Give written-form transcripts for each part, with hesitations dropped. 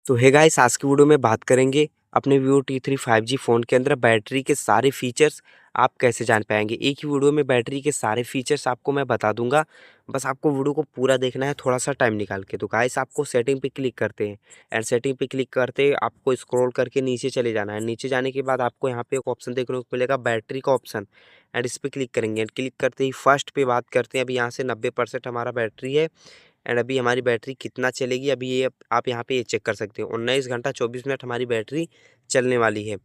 तो hey guys, आज की वीडियो में बात करेंगे अपने Vivo T3 5G फ़ोन के अंदर बैटरी के सारे फीचर्स आप कैसे जान पाएंगे। एक ही वीडियो में बैटरी के सारे फीचर्स आपको मैं बता दूंगा। बस आपको वीडियो को पूरा देखना है, थोड़ा सा टाइम निकाल के। तो गाइस, आपको सेटिंग पे क्लिक करते हैं एंड सेटिंग पे क्लिक करते ही आपको स्क्रॉल करके नीचे चले जाना है। नीचे जाने के बाद आपको यहाँ पे एक ऑप्शन देखने को मिलेगा, बैटरी का ऑप्शन, एंड इस पर क्लिक करेंगे। एंड क्लिक करते ही फर्स्ट पे बात करते हैं। अभी यहाँ से 90% हमारा बैटरी है एंड अभी हमारी बैटरी कितना चलेगी, अभी ये आप यहाँ पे ये चेक कर सकते हो। 19 घंटा 24 मिनट हमारी बैटरी चलने वाली है।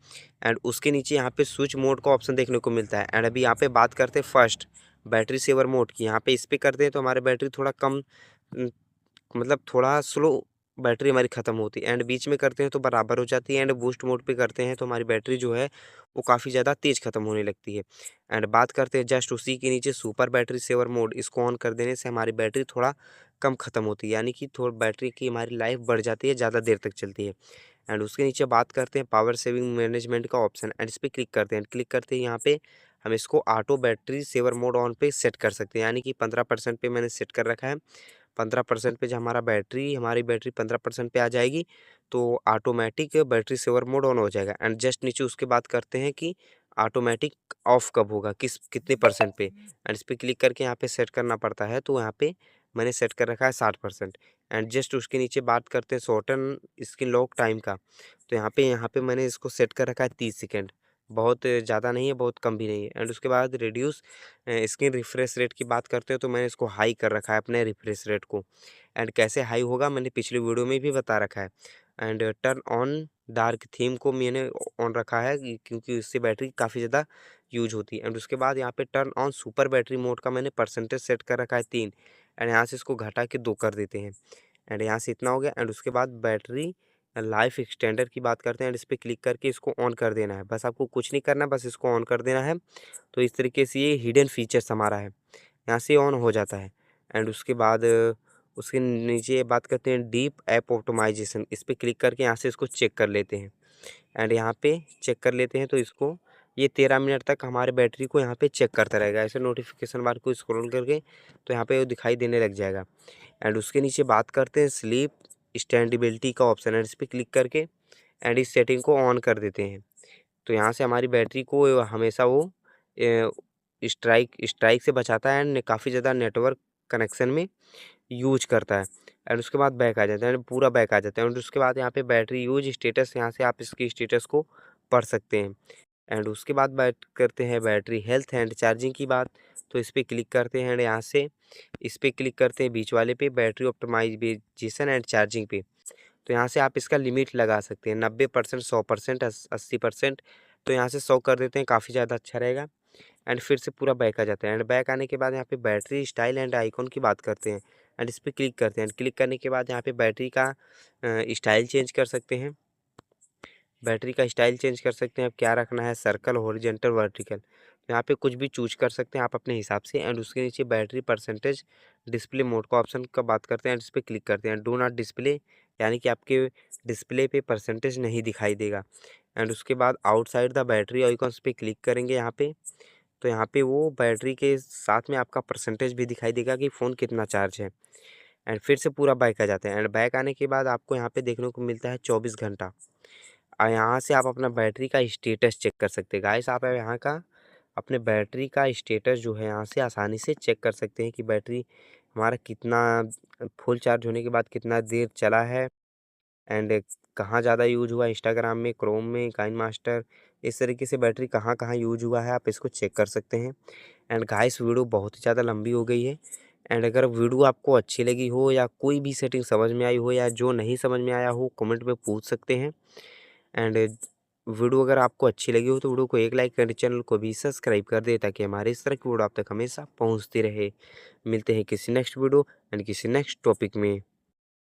एंड उसके नीचे यहाँ पे स्विच मोड का ऑप्शन देखने को मिलता है। एंड अभी यहाँ पे बात करते हैं फर्स्ट बैटरी सेवर मोड की। यहाँ पे इस पे करते हैं तो हमारी बैटरी थोड़ा कम, मतलब थोड़ा स्लो बैटरी हमारी ख़त्म होती है। एंड बीच में करते हैं तो बराबर हो जाती है। एंड बूस्ट मोड पे करते हैं तो हमारी बैटरी जो है वो काफ़ी ज़्यादा तेज़ ख़त्म होने लगती है। एंड बात करते हैं जस्ट उसी के नीचे सुपर बैटरी सेवर मोड, इसको ऑन कर देने से हमारी बैटरी थोड़ा कम ख़त्म होती है, यानी कि थोड़ा बैटरी की हमारी लाइफ बढ़ जाती है, ज़्यादा देर तक चलती है। एंड उसके नीचे बात करते हैं पावर सेविंग मैनेजमेंट का ऑप्शन, एंड इस पर क्लिक करते हैं। क्लिक करते ही यहाँ पे हम इसको auto battery saver mode on पे सेट कर सकते हैं, यानी कि 15% पे मैंने सेट कर रखा है। 15% पे जब हमारी बैटरी 15% पे आ जाएगी तो automatic battery saver mode on हो जाएगा। एंड जस्ट नीचे उसके बात करते हैं कि ऑटोमेटिक ऑफ कब होगा, कितने परसेंट पे। एंड इस पर क्लिक करके यहाँ पे सेट करना पड़ता है, तो यहाँ पे मैंने सेट कर रखा है 60%। एंड जस्ट उसके नीचे बात करते हैं शॉर्टन स्क्रीन लॉक टाइम का, तो यहाँ पे मैंने इसको सेट कर रखा है 30 सेकेंड। बहुत ज़्यादा नहीं है, बहुत कम भी नहीं है। एंड उसके बाद रिड्यूस स्क्रीन रिफ्रेश रेट की बात करते हैं तो मैंने इसको हाई कर रखा है अपने रिफ्रेश रेट को। एंड कैसे हाई होगा मैंने पिछली वीडियो में भी बता रखा है। And turn on dark theme को मैंने ऑन रखा है क्योंकि इससे बैटरी काफ़ी ज़्यादा यूज होती है। एंड उसके बाद यहाँ पे turn on super battery mode का मैंने परसेंटेज सेट कर रखा है 3। एंड यहाँ से इसको घटा के 2 कर देते हैं। एंड यहाँ से इतना हो गया। एंड उसके बाद बैटरी लाइफ एक्सटेंडर की बात करते हैं, एंड इस पर क्लिक करके इसको ऑन कर देना है। बस आपको कुछ नहीं करना, बस इसको ऑन कर देना है। तो इस तरीके से ये हिडन फीचर्स हमारा है, यहाँ से ऑन हो जाता है। एंड उसके बाद उसके नीचे बात करते हैं डीप ऐप ऑप्टिमाइजेशन, इस पर क्लिक करके यहाँ से इसको चेक कर लेते हैं। एंड यहाँ पे चेक कर लेते हैं तो इसको ये 13 मिनट तक हमारे बैटरी को यहाँ पे चेक करता रहेगा। ऐसे नोटिफिकेशन बार को स्क्रॉल करके तो यहाँ पे वो दिखाई देने लग जाएगा। एंड उसके नीचे बात करते हैं स्लीप स्टैंडेबिलिटी का ऑप्शन है, इस पर क्लिक करके एंड इस सेटिंग को ऑन कर देते हैं। तो यहाँ से हमारी बैटरी को हमेशा वो स्ट्राइक स्ट्राइक से बचाता है एंड काफ़ी ज़्यादा नेटवर्क कनेक्शन में यूज करता है। एंड उसके बाद बैक आ जाता है, पूरा बैक आ जाता है। एंड उसके बाद यहाँ पे बैटरी यूज स्टेटस, यहाँ से आप इसकी स्टेटस को पढ़ सकते हैं। एंड उसके बाद बात करते हैं बैटरी हेल्थ एंड चार्जिंग की बात, तो इस पर क्लिक करते हैं। एंड यहाँ से इस पर क्लिक करते हैं बीच वाले पे बैटरी ऑप्टिमाइजेशन एंड चार्जिंग पे, तो यहाँ से आप इसका लिमिट लगा सकते हैं 90%, 100%, 80%। तो यहाँ से 100 कर देते हैं, काफ़ी ज़्यादा अच्छा रहेगा। एंड फिर से पूरा बैक आ जाता है। एंड बैक आने के बाद यहाँ पे बैटरी स्टाइल एंड आइकॉन की बात करते हैं, एंड इस पर क्लिक करते हैं। क्लिक करने के बाद यहाँ पे बैटरी का स्टाइल चेंज कर सकते हैं। बैटरी का स्टाइल चेंज कर सकते हैं, अब क्या रखना है, सर्कल, हॉरिजॉन्टल, वर्टिकल, तो यहाँ पे कुछ भी चूज कर सकते हैं आप अपने हिसाब से। एंड उसके नीचे बैटरी परसेंटेज डिस्प्ले मोड का ऑप्शन का बात करते हैं, एंड इस पर क्लिक करते हैं। डू नॉट डिस्प्ले, यानी कि आपके डिस्प्ले पे परसेंटेज नहीं दिखाई देगा। एंड उसके बाद आउटसाइड द बैटरी आइकॉन्स पे क्लिक करेंगे यहाँ पे, तो यहाँ पे वो बैटरी के साथ में आपका परसेंटेज भी दिखाई देगा कि फ़ोन कितना चार्ज है। एंड फिर से पूरा बैक आ जाते हैं। एंड बैक आने के बाद आपको यहाँ पे देखने को मिलता है 24 घंटा। यहाँ से आप अपना बैटरी का स्टेटस चेक कर सकते हैं। गाइस, आप यहाँ का अपने बैटरी का स्टेटस जो है यहाँ से आसानी से चेक कर सकते हैं कि बैटरी हमारा कितना फुल चार्ज होने के बाद कितना देर चला है। एंड कहाँ ज़्यादा यूज हुआ, इंस्टाग्राम में, क्रोम में, काइन मास्टर, इस तरीके से बैटरी कहाँ कहाँ यूज हुआ है आप इसको चेक कर सकते हैं। एंड गाइस, वीडियो बहुत ही ज़्यादा लंबी हो गई है। एंड अगर वीडियो आपको अच्छी लगी हो या कोई भी सेटिंग समझ में आई हो या जो नहीं समझ में आया हो, कमेंट में पूछ सकते हैं। एंड वीडियो अगर आपको अच्छी लगी हो तो वीडियो को एक लाइक करें, चैनल को भी सब्सक्राइब कर दे ताकि हमारे इस तरह की वीडियो आप तक हमेशा पहुंचती रहे। मिलते हैं किसी नेक्स्ट वीडियो एंड किसी नेक्स्ट टॉपिक में।